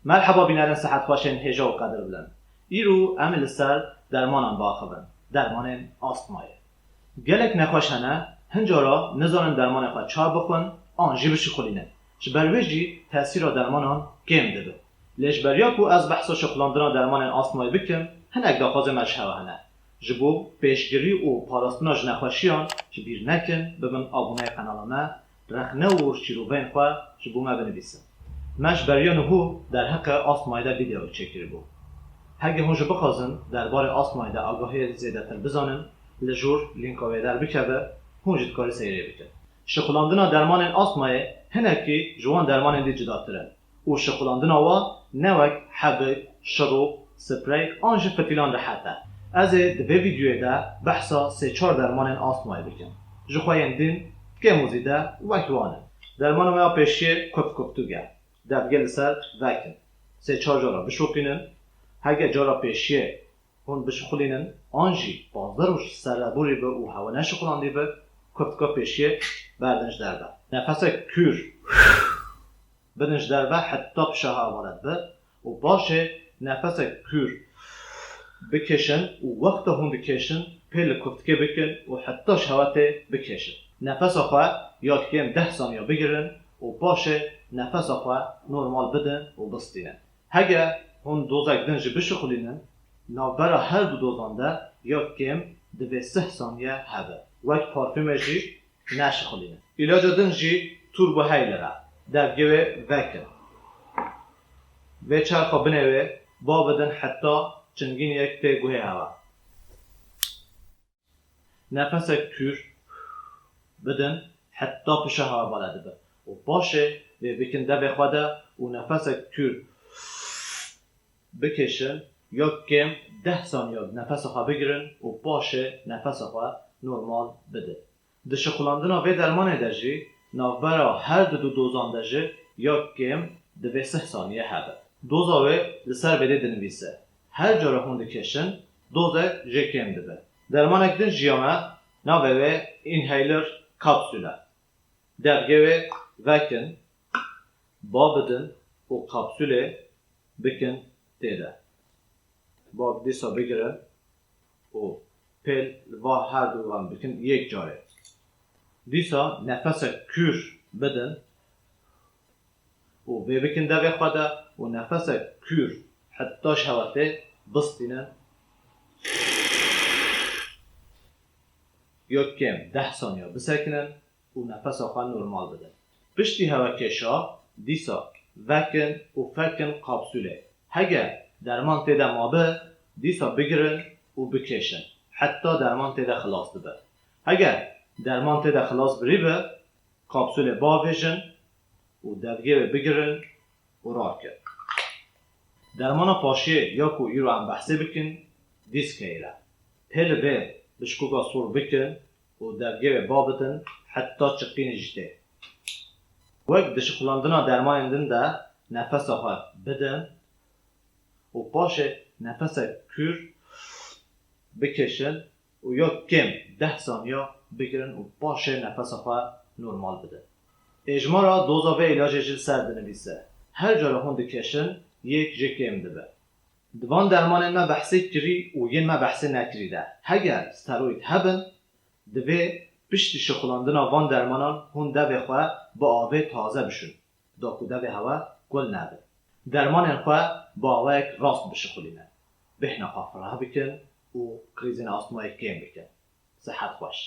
مرحبا بینران صحت خوشین هجا و قدر بلن. ایرو عمل سر درمانان باخبن. درمان آستمایه. گلک نخوش هنه هنجارا نزارن درمان خواه چا بخون آن جی بشی خولینه. جبرویجی تاثیر درمانان کم دبه. لیش بریا کو از بحث شخلاندن درمان آستمایه بکم هنگ داخاز مشهوه هنه. جبو پیشگیری و پاراستناج نخوشیان که بیر نکن ببن آبونه قنالانه رخنه و شیروبین خواه جبو ما بنویسن. مش بریان هو در حق آستمایده ویدیو چکیر بود. هگه هنجا بخوازن درباره آستمایده آگاهی زیاده تر بزانن لجور لینک آوی در بکبه هنجا کاری سیریه بکن. شخلاندن درمان آستمایه هنکی جوان درمان دی جدا تره. و شخلاندن آوا نوک حبک، شروب، سپری آنج فتیلان راحته. از دوی ویدیوی ده بحثا 3-4 درمان آستمایه بکن. جخواین دین که موزیده وکوانه. درمان ما پیشیه کفتوگه. دبگل سر وکن. 3-4 جارا بشوکینن. هگه جارا پیشیه هون بشخولینن. آنجی بازدروش سرابوری به او هوا نشخولاندی به کفتکا پیشیه بردنش دربه. نفس کور بدنش دربه حتی بشه هوارد به و باشه نفس کور بکشن و وقت هم بکشن پیل کفتکه بکن و حتی شهوته بکشن. نفس آخواه یا کم 10 ثانیه بگیرن و باشه نفس آخواه نرمال بدن و بستینن. هگه هون دوزک دنجی بشخولینن نابرا هر دو دوزانده یا کم 2-3 ثانیه هبه. وقت پارفیمجی نشخولینن. علاج دنجی توربو هیلره. درگیوه وکن. و چرخا بنوه با بدن حتی چنگین یک تگوه هوا. نفس کور بدن حتی پشه هوا بالده به. و باشه بکنده بخواده و نفس کور بکشن یا کم 10 ثانیه نفس خواه بگیرن و باشه نفس خواه نرمال بده. دشخولاندن آوه درمان دجی نوبرا هر دو دوزان دجی یا کم 2-3 ثانیه هبه. دوزاوه لسر بده دنویسه. هر جاره هونده کشن دوزه جه کم ده به. درمان اکدن جیامه نوبه اینهیلر کپسوله. درگه وکن با بدن و کپسوله بکن دیده. با دیسا بگیرن و پیل و هر دوان بکن یک جاره. دیسا نفس کور بدن و بکن ده بخواده و نفس کور حتی شهوته بستینن یا کم 10 ثانیه بسکنن و نفس آخواه نرمال بدن. پشتی هوا کشا دیسا وکن و فکن کپسوله. هگه درمان تیده مابه دیسا بگیرن و بکشن. حتی درمان تیده خلاص ده. هگه درمان تیده خلاص بری به کپسوله با ویژن و درگیره بگیرن و راه کرد. درمان پاشیه یا که ایرو هم بحثه بکن دیسکه ایره. پیل به بشکوگا سور بکن و درگیره با بدن حتی چقین جده. وقت دشخولاندن درمان اندن ده نفس آخواه بدن و باشه نفس کور بکشن و یا کم 10 ثانیه بگیرن و باشه نفس آخواه نرمال بده. اجمالا دوزاوه علاج جل سر بنویسه. هر جاره هونده کشن یک جه کم ده به. دوان درمان ما بحثی کری و ین ما بحثی نکری ده. هگر ستروید هبن دوی پشتی شخلاندن وان درمانان هونده بخواه با آوه تازه بشون. داکو ده به هوا گل نده. درمان انخواه با آوه راست بشخولینه. بهنا خواه فراه بکن و کریزین آستمایی کم بکن. صحت خوش.